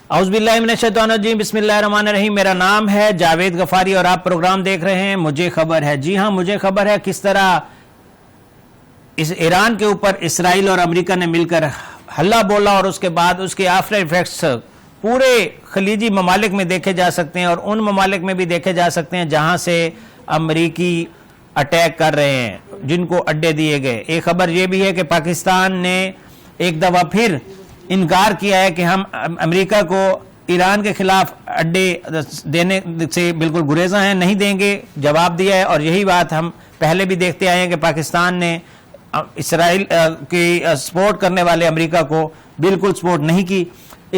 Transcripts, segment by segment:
اعوذ باللہ من الشیطان الرجیم، بسم اللہ الرحمن الرحیم۔ میرا نام ہے جاوید غفاری اور آپ پروگرام دیکھ رہے ہیں مجھے خبر ہے۔ جی ہاں، مجھے خبر ہے کس طرح اس ایران کے اوپر اسرائیل اور امریکہ نے مل کر حلہ بولا اور اس کے بعد اس کے آفٹر ایفیکٹس پورے خلیجی ممالک میں دیکھے جا سکتے ہیں اور ان ممالک میں بھی دیکھے جا سکتے ہیں جہاں سے امریکی اٹیک کر رہے ہیں، جن کو اڈے دیے گئے۔ ایک خبر یہ بھی ہے کہ پاکستان نے ایک دفعہ پھر انکار کیا ہے کہ ہم امریکہ کو ایران کے خلاف اڈے دینے سے بالکل گریزاں ہیں، نہیں دیں گے، جواب دیا ہے۔ اور یہی بات ہم پہلے بھی دیکھتے آئے ہیں کہ پاکستان نے اسرائیل کی سپورٹ کرنے والے امریکہ کو بالکل سپورٹ نہیں کی۔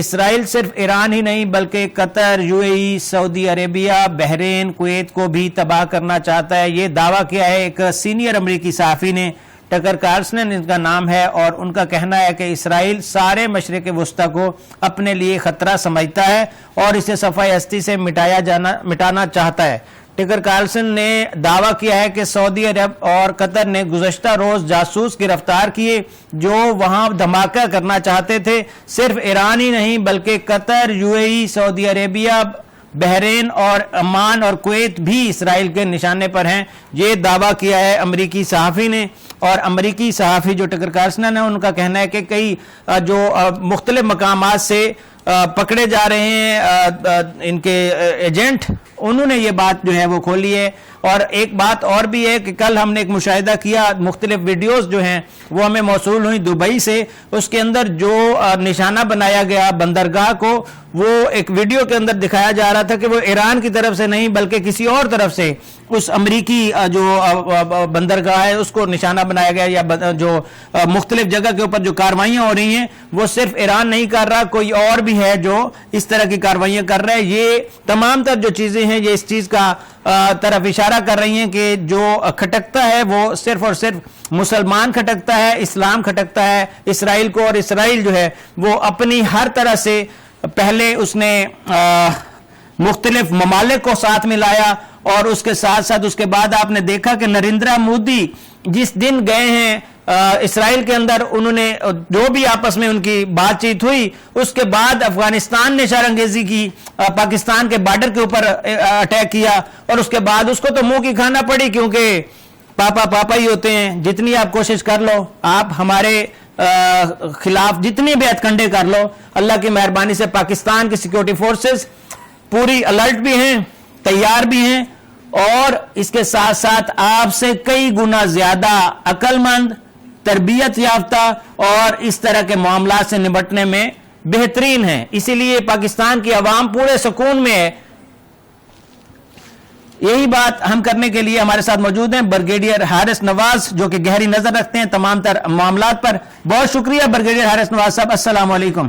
اسرائیل صرف ایران ہی نہیں بلکہ Qatar, U A E, Saudi Arabia, Bahrain, Kuwait کو بھی تباہ کرنا چاہتا ہے۔ یہ دعویٰ کیا ہے ایک سینئر امریکی صحافی نے، ٹکر کارلسن ان کا نام ہے، اور ان کا کہنا ہے کہ اسرائیل سارے مشرق وسطی کو اپنے لیے خطرہ سمجھتا ہے اور اسے صفحہ ہستی سے مٹانا چاہتا ہے۔ ٹکر کارلسن نے دعویٰ کیا ہے کہ سعودی عرب اور قطر نے گزشتہ روز جاسوس گرفتار کیے جو وہاں دھماکہ کرنا چاہتے تھے۔ صرف ایران ہی نہیں بلکہ Qatar, U A E, Saudi Arabia, Bahrain اور عمان اور کویت بھی اسرائیل کے نشانے پر ہیں۔ یہ دعویٰ کیا ہے امریکی صحافی نے، اور امریکی صحافی جو ٹکر کارلسن ہے ان کا کہنا ہے کہ کئی جو مختلف مقامات سے پکڑے جا رہے ہیں ان کے ایجنٹ، انہوں نے یہ بات جو ہے وہ کھولی ہے۔ اور ایک بات اور بھی ہے کہ کل ہم نے ایک مشاہدہ کیا، مختلف ویڈیوز جو ہیں وہ ہمیں موصول ہوئی دبئی سے، اس کے اندر جو نشانہ بنایا گیا بندرگاہ کو، وہ ایک ویڈیو کے اندر دکھایا جا رہا تھا کہ وہ ایران کی طرف سے نہیں بلکہ کسی اور طرف سے اس امریکی جو بندرگاہ ہے اس کو نشانہ بنایا گیا، یا جو مختلف جگہ کے اوپر جو کاروائیاں ہو رہی ہیں وہ صرف ایران نہیں کر رہا، کوئی اور بھی ہے جو اس طرح کی کاروائیاں کر رہا ہے۔ یہ تمام تر جو چیزیں ہیں یہ اس چیز کا طرف اشارہ کر رہی ہیں کہ جو کھٹکتا ہے وہ صرف اور صرف مسلمان کھٹکتا ہے، اسلام کھٹکتا ہے اسرائیل کو، اور اسرائیل جو ہے وہ اپنی ہر طرح سے پہلے اس نے مختلف ممالک کو ساتھ ملایا، اور اس کے ساتھ ساتھ اس کے بعد آپ نے دیکھا کہ نریندرا مودی جس دن گئے ہیں اسرائیل کے اندر، انہوں نے جو بھی آپس میں ان کی بات چیت ہوئی، اس کے بعد افغانستان نے شرانگیزی کی، پاکستان کے بارڈر کے اوپر اٹیک کیا، اور اس کے بعد اس کو تو منہ کی کھانا پڑی، کیونکہ پاپا ہی ہوتے ہیں۔ جتنی آپ کوشش کر لو، آپ ہمارے خلاف جتنی بھی ہتھ کنڈے کر لو، اللہ کی مہربانی سے پاکستان کی سیکیورٹی فورسز پوری الرٹ بھی ہیں، تیار بھی ہیں، اور اس کے ساتھ ساتھ آپ سے کئی گنا زیادہ عقل مند، تربیت یافتہ اور اس طرح کے معاملات سے نمٹنے میں بہترین ہیں۔ اسی لیے پاکستان کی عوام پورے سکون میں ہے۔ یہی بات ہم کرنے کے لیے ہمارے ساتھ موجود ہیں بریگیڈیئر حارث نواز، جو کہ گہری نظر رکھتے ہیں تمام تر معاملات پر۔ بہت شکریہ بریگیڈیئر حارث نواز صاحب، السلام علیکم۔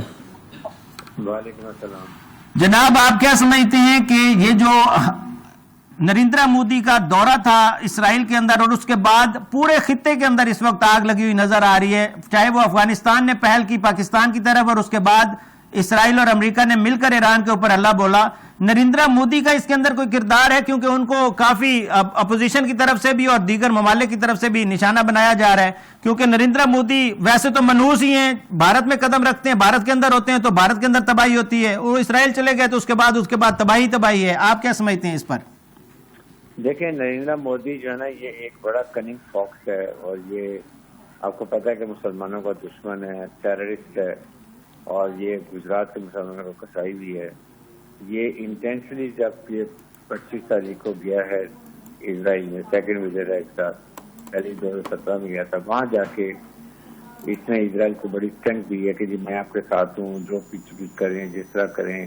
وعلیکم السلام۔ جناب، آپ کیا سمجھتے ہیں کہ یہ جو نریندرا مودی کا دورہ تھا اسرائیل کے اندر، اور اس کے بعد پورے خطے کے اندر اس وقت آگ لگی ہوئی نظر آ رہی ہے، چاہے وہ افغانستان نے پہل کی پاکستان کی طرف، اور اس کے بعد اسرائیل اور امریکہ نے مل کر ایران کے اوپر حملہ بولا، نریندرا مودی کا اس کے اندر کوئی کردار ہے؟ کیونکہ ان کو کافی اپوزیشن کی طرف سے بھی اور دیگر ممالک کی طرف سے بھی نشانہ بنایا جا رہا ہے، کیونکہ نریندرا مودی ویسے تو منحوس ہی ہیں، بھارت میں قدم رکھتے ہیں، بھارت کے اندر ہوتے ہیں تو بھارت کے اندر تباہی ہوتی ہے، وہ اسرائیل چلے گئے تو اس کے بعد تباہی ہے۔ آپ کیا سمجھتے ہیں اس پر؟ دیکھیں، نریندر مودی جو ہے نا، یہ ایک بڑا کننگ فاکس ہے، اور یہ آپ کو پتا ہے کہ مسلمانوں کا دشمن ہے، ٹیررسٹ ہے، اور یہ گجرات کے مسلمانوں کو کسائی بھی ہے۔ یہ انٹینشنلی جب یہ 25 تاریخ کو گیا ہے اسرائیل میں، سیکنڈ وزٹ ہے اس کا، پہلے 2017 میں گیا تھا، وہاں جا کے اس نے اسرائیل کو بڑی اسٹرینتھ دی ہے کہ جی میں آپ کے ساتھ ہوں، جو کچھ کریں، جس طرح کریں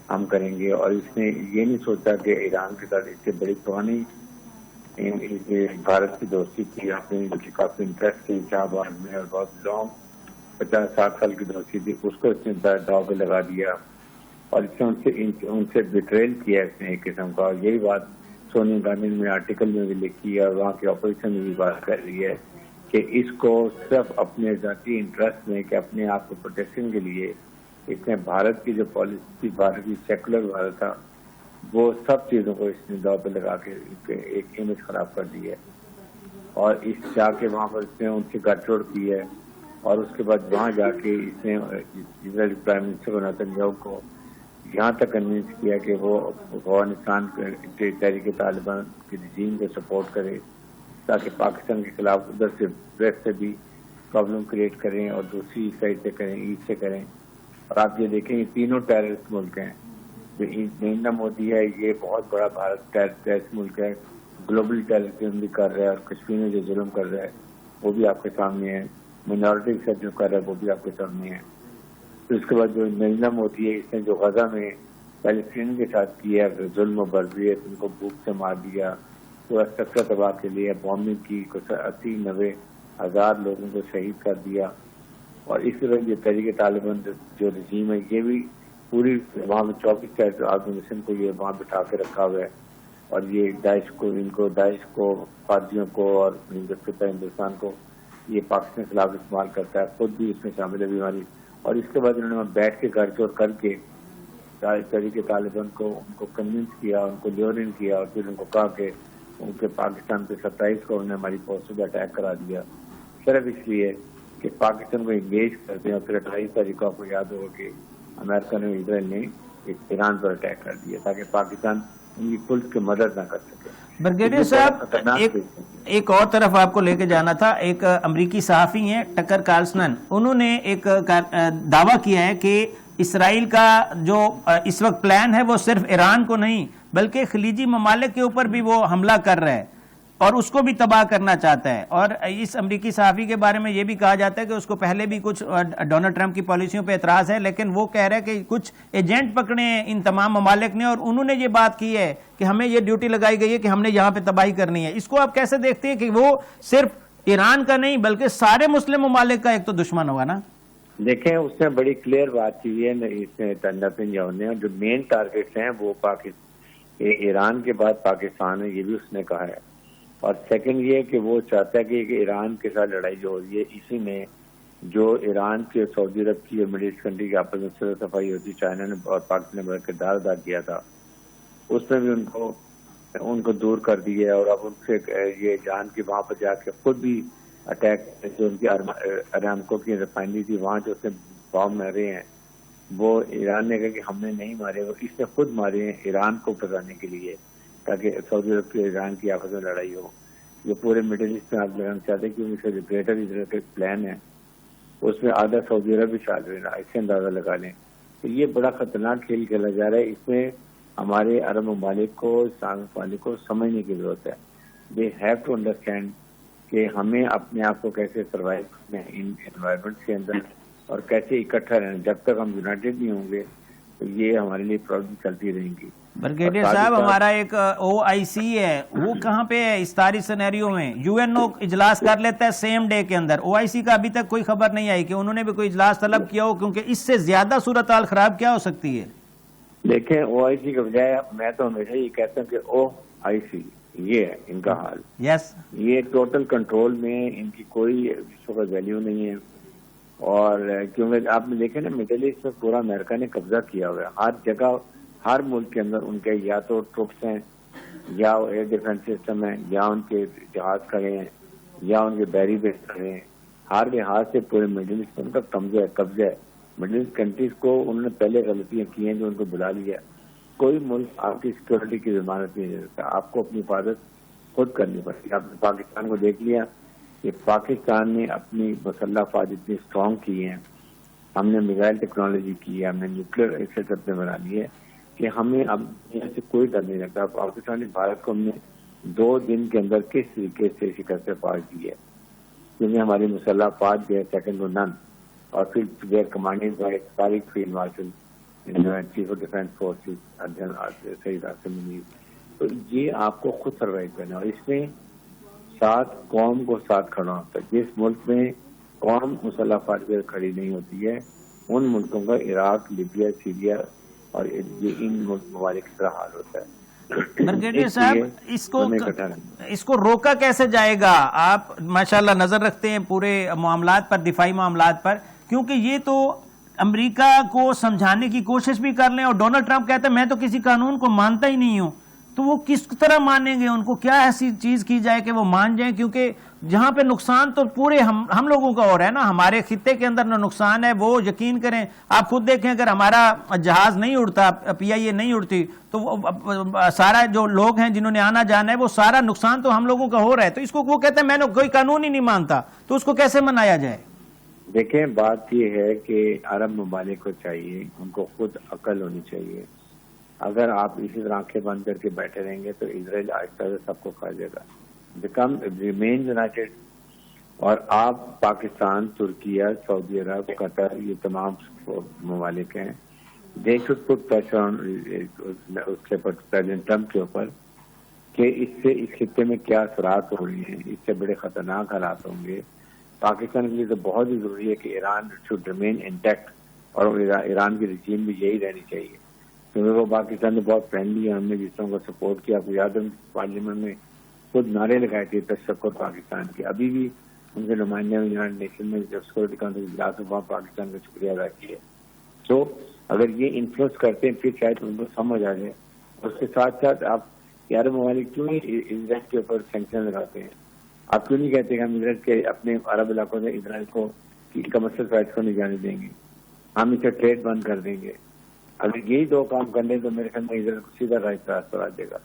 ہم کریں گے۔ اور اس نے یہ نہیں سوچا کہ ایران کے ساتھ اس سے بڑی پرانی بھارت کی دوستی تھی، اپنی کافی انٹرسٹ تھی شاہباز میں، اور بہت لانگ 50-60 سال کی دوستی تھی، اس کو اس نے داؤ پہ لگا دیا، اور اس نے ان سے بٹریل کیا اس نے ایک قسم کا۔ اور یہی بات سونیا گاندھی نے آرٹیکل میں بھی لکھی ہے، اور وہاں کی اپوزیشن میں بھی بات کر رہی ہے کہ اس کو صرف اپنے ذاتی انٹرسٹ میں، کہ اپنے آپ کو پروٹیکشن کے لیے اس نے بھارت کی جو پالیسی تھی، بھارت کی سیکولر بھارت تھا، وہ سب چیزوں کو اس نے داؤ پہ لگا کے ایک امیج خراب کر دی ہے، اور اس جا کے وہاں پر اس نے ان سے گٹ توڑ کی ہے، اور اس کے بعد وہاں جا کے اس نے اسرائیل پرائم منسٹر کو نیتن یاہو کو یہاں تک کنوینس کیا کہ وہ افغانستان کے تحریک طالبان کے رجیم کو سپورٹ کرے تاکہ پاکستان کے خلاف ادھر سے پریس سے بھی پرابلم کریٹ کریں اور دوسری سائڈ سے کریں، ایسٹ سے کریں. اور آپ یہ دیکھیں یہ تینوں ٹیررسٹ ملک ہیں. جو نریندر مودی ہے یہ بہت بڑا بھارت ٹیررسٹ ملک ہے، گلوبل ٹیررزم بھی کر رہا ہے، اور کشمیر میں جو ظلم کر رہا ہے وہ بھی آپ کے سامنے ہے، مائنورٹی کے ساتھ جو کر رہا ہے وہ بھی آپ کے سامنے ہے. تو اس کے بعد جو نریندر مودی ہے اس نے جو غزہ میں فلسطین کے ساتھ کیا ظلم و بربریت، ان کو بھوک سے مار دیا، پورا سکتا تباہ کے لیے بامبنگ کی، 80-90 ہزار لوگوں کو شہید کر دیا. اور اس طرح یہ تحریک طالبان جو رجیم ہے یہ بھی پوری وہاں پہ 24 آرگنائزیشن کو یہ وہاں بٹھا کے رکھا ہوا ہے. اور یہ داعش کو فارجیوں کو اور ہندوستان کو یہ پاکستان کے خلاف استعمال کرتا ہے، خود بھی اس میں شامل ہے بیماری. اور اس کے بعد انہوں نے بیٹھ کے گھر چور کر کے تحریک طالبان کو ان کو کنونس کیا، ان کو لیورن کیا، اور پھر ان کو کہا کہ ان کے پاکستان پہ 27 کو انہوں نے ہماری فورسوں پہ اٹیک کرا دیا، صرف اس لیے کہ پاکستان کو انگیج کرتے ہیں. اور پھر 28 تاریخ کو آپ کو یاد ہوگا کہ امریکہ نے اسرائیل نے ایران پر اٹیک کر دیا تاکہ پاکستان ان کی پولیس کی مدد نہ کر سکے. برگیڈیئر صاحب ایک اور طرف آپ کو لے کے جانا تھا. ایک امریکی صحافی ہیں ٹکر کارلسن، انہوں نے ایک دعویٰ کیا ہے کہ اسرائیل کا جو اس وقت پلان ہے وہ صرف ایران کو نہیں بلکہ خلیجی ممالک کے اوپر بھی وہ حملہ کر رہا ہے اور اس کو بھی تباہ کرنا چاہتا ہے. اور اس امریکی صحافی کے بارے میں یہ بھی کہا جاتا ہے کہ اس کو پہلے بھی کچھ ڈونلڈ ٹرمپ کی پالیسیوں پہ اعتراض ہے، لیکن وہ کہہ رہا ہے کہ کچھ ایجنٹ پکڑے ہیں ان تمام ممالک نے اور انہوں نے یہ بات کی ہے کہ ہمیں یہ ڈیوٹی لگائی گئی ہے کہ ہم نے یہاں پہ تباہی کرنی ہے. اس کو آپ کیسے دیکھتے ہیں کہ وہ صرف ایران کا نہیں بلکہ سارے مسلم ممالک کا ایک تو دشمن ہوگا نا؟ دیکھیں اس نے بڑی کلیئر بات کی ہے اس نے تنجاؤ جو مین ٹارگیٹس ہیں وہ ایران کے بعد پاکستان ہے، یہ بھی اس نے کہا ہے. اور سیکنڈ یہ کہ وہ چاہتا ہے کہ ایران کے ساتھ لڑائی جو ہو رہی ہے اسی میں جو ایران کے سعودی عرب کی اور مڈل ایسٹ کنٹری کی آپس میں صفائی ہوتی، چائنا نے اور پاکستان نے بڑا کردار ادا کیا تھا، اس میں بھی ان کو دور کر دیا ہے. اور اب ان سے یہ جان کے وہاں پر جا کے خود بھی اٹیک جو ان کی ارامکو کی ریفائنری تھی وہاں جو اس نے بام مارے ہیں وہ ایران نے کہا کہ ہم نے نہیں مارے، وہ اس نے خود مارے ہیں ایران کو پھنسانے کے لیے تاکہ سعودی عرب کی ایران کی آپس میں لڑائی ہو. یہ پورے مڈل ایسٹ میں آپ لڑانا چاہتے ہیں کیونکہ جو گریٹر اسرائیل کا پلان ہے اس میں آدھا سعودی عرب بھی شامل ہے، اس سے اندازہ لگا لیں. تو یہ بڑا خطرناک کھیل کھیلا جا رہا ہے. اس میں ہمارے عرب ممالک کو، اسلامی ممالک کو سمجھنے کی ضرورت ہے. دے ہیو ٹو انڈرسٹینڈ کہ ہمیں اپنے آپ کو کیسے سروائیو کرنا ہے ان انوائرمنٹ کے اندر اور کیسے اکٹھا رہنا. جب تک ہم یونائٹڈ نہیں ہوں گے تو یہ ہمارے لیے پرابلم چلتی رہیں گی. برگیڈیئر صاحب ہمارا ایک OIC ہے وہ کہاں پہ ہے اس ساری سینیریو میں؟ UNO اجلاس کر لیتا ہے سیم ڈے کے اندر، OIC کا ابھی تک کوئی خبر نہیں آئی کہ انہوں نے بھی کوئی اجلاس طلب کیا ہو، کیونکہ اس سے زیادہ صورتحال خراب کیا ہو سکتی ہے؟ دیکھیں OIC کے بجائے میں تو ہمیشہ یہ کہتا ہوں کہ OIC یہ ہے ان کا حال. یس یہ ٹوٹل کنٹرول میں ان کی کوئی اس وقت ویلیو نہیں ہے. اور کیونکہ آپ نے دیکھیں نا مڈل ایسٹ میں پورا امریکہ نے قبضہ کیا ہوا ہے، ہر جگہ ہر ملک کے اندر ان کے یا تو ٹروپس ہیں یا ایئر ڈیفینس سسٹم ہے یا ان کے جہاز کھڑے ہیں یا ان کے بیری بیس کھڑے ہیں. ہر لحاظ سے پورے مڈل ایسٹ میں ان کا قبضہ ہے. مڈل ایسٹ کنٹریز کو انہوں نے پہلے غلطیاں کی ہیں جو ان کو بلا لیا. کوئی ملک آپ کی سیکورٹی کی ضمانت نہیں دے سکتا، آپ کو اپنی حفاظت خود کرنی پڑتی ہے. آپ نے پاکستان کو دیکھ لیا کہ پاکستان نے اپنی مسلح افواج اتنی اسٹرانگ کی ہیں، ہم نے میزائل ٹیکنالوجی کی ہے، ہم نے نیوکلیر ایسٹ اپنے بنا لی ہے کہ ہمیں اب یہاں سے کوئی ڈر نہیں لگتا. پاکستانی بھارت کو ہم نے 2 دن کے اندر کس طریقے سے شکست فاش دی ہے، کیونکہ ہماری مسلح افواج جو ہے سیکنڈ ٹو نن. اور پھر they are commanded by Tariq field marshal chief of defence forces Syed Asim Munir. تو یہ آپ کو خود سروائیو کرنا ہے اور اس میں ساتھ قوم کو ساتھ کھڑا ہوتا ہے. جس ملک میں قوم مسلح افواج پہ کھڑی نہیں ہوتی ہے ان ملکوں کا عراق، لیبیا، سیریا اور یہ ان ممالک کی طرح حال ہوتا ہے. برگیڈیئر صاحب اس کو روکا کیسے جائے گا؟ آپ ماشاءاللہ نظر رکھتے ہیں پورے معاملات پر، دفاعی معاملات پر، کیونکہ یہ تو امریکہ کو سمجھانے کی کوشش بھی کر لیں اور ڈونلڈ ٹرمپ کہتا ہے میں تو کسی قانون کو مانتا ہی نہیں ہوں. تو وہ کس طرح مانیں گے؟ ان کو کیا ایسی چیز کی جائے کہ وہ مان جائیں؟ کیونکہ جہاں پہ نقصان تو پورے ہم لوگوں کا ہو رہا ہے نا، ہمارے خطے کے اندر نہ نقصان ہے، وہ یقین کریں آپ خود دیکھیں، اگر ہمارا جہاز نہیں اڑتا، PIA نہیں اڑتی، تو سارا جو لوگ ہیں جنہوں نے آنا جانا ہے وہ سارا نقصان تو ہم لوگوں کا ہو رہا ہے. تو اس کو وہ کہتے ہیں میں نے کوئی قانون ہی نہیں مانتا، تو اس کو کیسے منایا جائے؟ دیکھیں بات یہ ہے کہ عرب ممالک کو چاہیے، ان کو خود عقل ہونی چاہیے. اگر آپ اسی طرح آنکھیں بند کر کے بیٹھے رہیں گے تو اسرائیل آہستہ سے سب کو کھا جائے گا. ریمین یونائٹیڈ، اور آپ پاکستان، ترکیہ، سعودی عرب، قطر، یہ تمام ممالک ہیں، they should put pressure on اس کے پریزیڈنٹ ٹرمپ کے اوپر کہ اس سے اس خطے میں کیا اثرات ہو رہے ہیں، اس سے بڑے خطرناک حالات ہوں گے. پاکستان کے لیے تو بہت ہی ضروری ہے کہ ایران شوڈ ریمین انٹیکٹ، اور ایران کی رجیم بھی یہی رہنی چاہیے، کیونکہ وہ پاکستان میں بہت فرینڈلی ہے. ہم نے جس طرح کو سپورٹ کیا، آپ کو یاد ہے پارلیمنٹ میں خود نعرے لگائے تھے تشکر پاکستان کے. ابھی بھی ان کے نمائندے یونائٹڈ نیشن میں جب سیکورٹی کونسل اجلاس میں وہاں پاکستان کا شکریہ ادا کیا. تو اگر یہ انفلوئنس کرتے ہیں پھر شاید ان کو سمجھ آ جائے. اس کے ساتھ ساتھ آپ عرب ممالک کیوں نہیں اسرائیل کے اوپر سینکشن لگاتے ہیں؟ آپ کیوں نہیں کہتے کہ ہم اسرائیل کے اپنے عرب علاقوں سے اسرائیل کو کمرشل فلائٹ کو نہیں جانے دیں گے، ہم اسے ٹریڈ بند کر دیں گے؟ اگر یہی دو کام کر لیں تو میرے خیال میں اسرائیل کو سیدھا رائٹ راستہ آ جائے گا.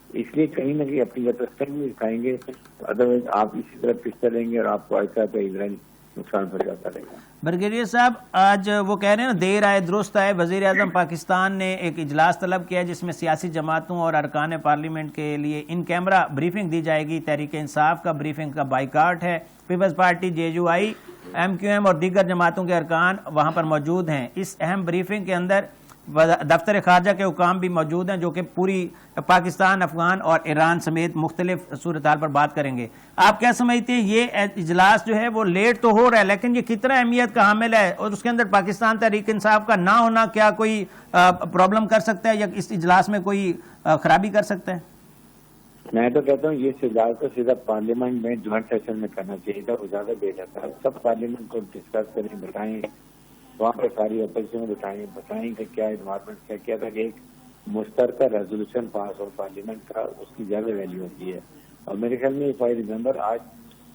اس لیے کہیں نہ کہیں اپنی ریپرزینٹ بھی دکھائیں گے، ادروائز آپ اسی طرح پیچھے چلیں گے اور آپ کو ایسا تو اسرائیل نقصان پہنچاتا رہے گا. برگیڈیئر صاحب، آج وہ کہہ رہے ہیں نا دیر آئے درست آئے، وزیر اعظم پاکستان نے ایک اجلاس طلب کیا ہے جس میں سیاسی جماعتوں اور ارکان پارلیمنٹ کے لیے ان کیمرہ بریفنگ دی جائے گی. تحریک انصاف کا بریفنگ کا بائیکاٹ ہے. پیپلز پارٹی، JUI، MQM اور دیگر جماعتوں کے ارکان وہاں پر موجود ہیں. اس اہم بریفنگ کے اندر دفتر خارجہ کے حکام بھی موجود ہیں جو کہ پوری پاکستان، افغان اور ایران سمیت مختلف صورتحال پر بات کریں گے. آپ کیا سمجھتے ہیں یہ اجلاس جو ہے وہ لیٹ تو ہو رہا ہے لیکن یہ کتنا اہمیت کا حامل ہے، اور اس کے اندر پاکستان تحریک انصاف کا نہ ہونا کیا کوئی پرابلم کر سکتا ہے یا اس اجلاس میں کوئی خرابی کر سکتا ہے؟ میں تو کہتا ہوں یہ اجلاس کو سیدھا پارلیمنٹ میں جوائنٹ سیشن میں کرنا چاہیے تھا، زیادہ بہتر تھا. سب پارلیمنٹ کو ڈسکس کریں، بتائیں، وہاں پہ ساری اپوزیشن بتائیں کہ کیا انوائرمنٹ کیا تھا کہ ایک مشترکہ ریزولوشن پاس ہو پارلیمنٹ کا، اس کی زیادہ ویلیو ہوتی ہے. اور میرے خیال میں فار ریمبر آج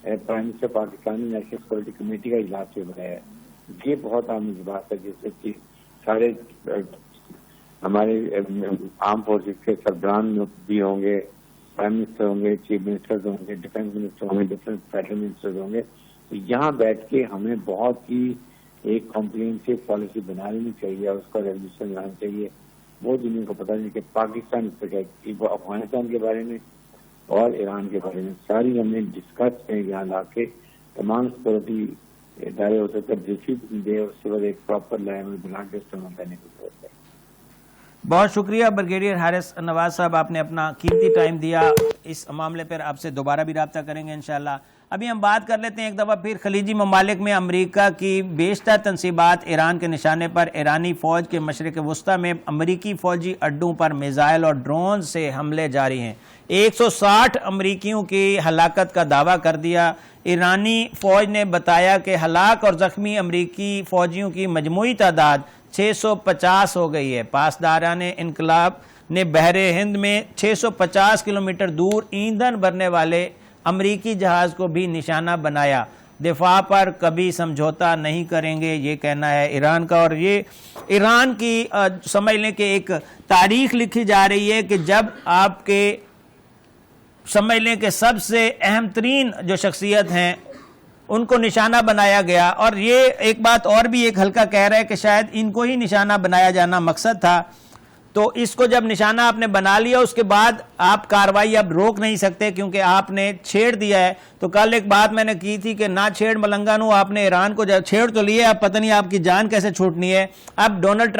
پرائم منسٹر پاکستان نے نیشنل سیکورٹی کمیٹی کا اجلاس بھی بنایا ہے. یہ بہت عام بات ہے جس سے کہ سارے ہمارے آرم فورسز کے سربراہ بھی ہوں گے، پرائم منسٹر ہوں گے، چیف منسٹر ہوں گے، ڈیفینس منسٹر ہوں گے، ڈفرینٹ فیڈرل منسٹر ہوں گے. تو یہاں بیٹھ کے ہمیں بہت ہی ایک کمپریہنسو پالیسی بنا لینی چاہیے اور اس کا ریزولوشن لانا چاہیے. وہ دنیا کو پتہ نہیں کہ پاکستان اس پہ کیا، افغانستان کے بارے میں اور ایران کے بارے میں ساری ہم نے ڈسکس کریں یہاں لا کے. تمام سیکورٹی ادارے ہوتے تھے ڈسپلن دے، اس کے بعد ایک پراپر لیول بنا کے استعمال کرنے کی ضرورت ہے. بہت شکریہ بریگیڈیئر حارث نواز صاحب، آپ نے اپنا قیمتی ٹائم دیا. اس معاملے پر آپ سے دوبارہ بھی رابطہ کریں گے انشاءاللہ. ابھی ہم بات کر لیتے ہیں ایک دفعہ پھر خلیجی ممالک میں امریکہ کی بیشتر تنصیبات ایران کے نشانے پر. ایرانی فوج کے مشرق وسطی میں امریکی فوجی اڈوں پر میزائل اور ڈرون سے حملے جاری ہیں. 160 امریکیوں کی ہلاکت کا دعویٰ کر دیا. ایرانی فوج نے بتایا کہ ہلاک اور زخمی امریکی فوجیوں کی مجموعی تعداد 650 ہو گئی ہے. پاسداران انقلاب نے بحر ہند میں 650 کلومیٹر دور ایندھن بھرنے والے امریکی جہاز کو بھی نشانہ بنایا. دفاع پر کبھی سمجھوتا نہیں کریں گے، یہ کہنا ہے ایران کا. اور یہ ایران کی سمجھ لیں کہ ایک تاریخ لکھی جا رہی ہے کہ جب آپ کے سمجھ لیں کہ سب سے اہم ترین جو شخصیت ہیں ان کو نشانہ بنایا گیا. اور یہ ایک بات اور بھی ایک حلقہ کہہ رہا ہے کہ شاید ان کو ہی نشانہ بنایا جانا مقصد تھا. تو اس کو جب نشانہ آپ نے بنا لیا اس کے بعد آپ کارروائی اب روک نہیں سکتے کیونکہ آپ نے چھیڑ دیا ہے. تو کل ایک بات میں نے کی تھی کہ نہ چھیڑ ملنگانو، آپ نے ایران کو جب چھیڑ تو لیے، اب پتہ نہیں آپ کی جان کیسے چھوٹنی ہے. اب ڈونلڈ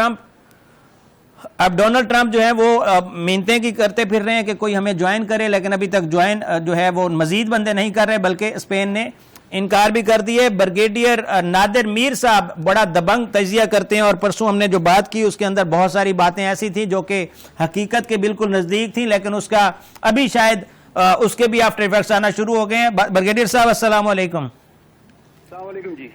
ٹرمپ جو ہے وہ منتیں کی کرتے پھر رہے ہیں کہ کوئی ہمیں جوائن کرے، لیکن ابھی تک جوائن جو ہے وہ مزید بندے نہیں کر رہے بلکہ اسپین نے انکار بھی کر دیے. بریگیڈیئر نادر میر صاحب بڑا دبنگ تجزیہ کرتے ہیں اور پرسوں ہم نے جو بات کی اس کے اندر بہت ساری باتیں ایسی تھیں جو کہ حقیقت کے بالکل نزدیک تھیں، لیکن اس کا ابھی شاید اس کے بھی آفٹر ایفیکٹس آنا شروع ہو گئے ہیں. بریگیڈیئر صاحب السلام علیکم. السلام علیکم جی.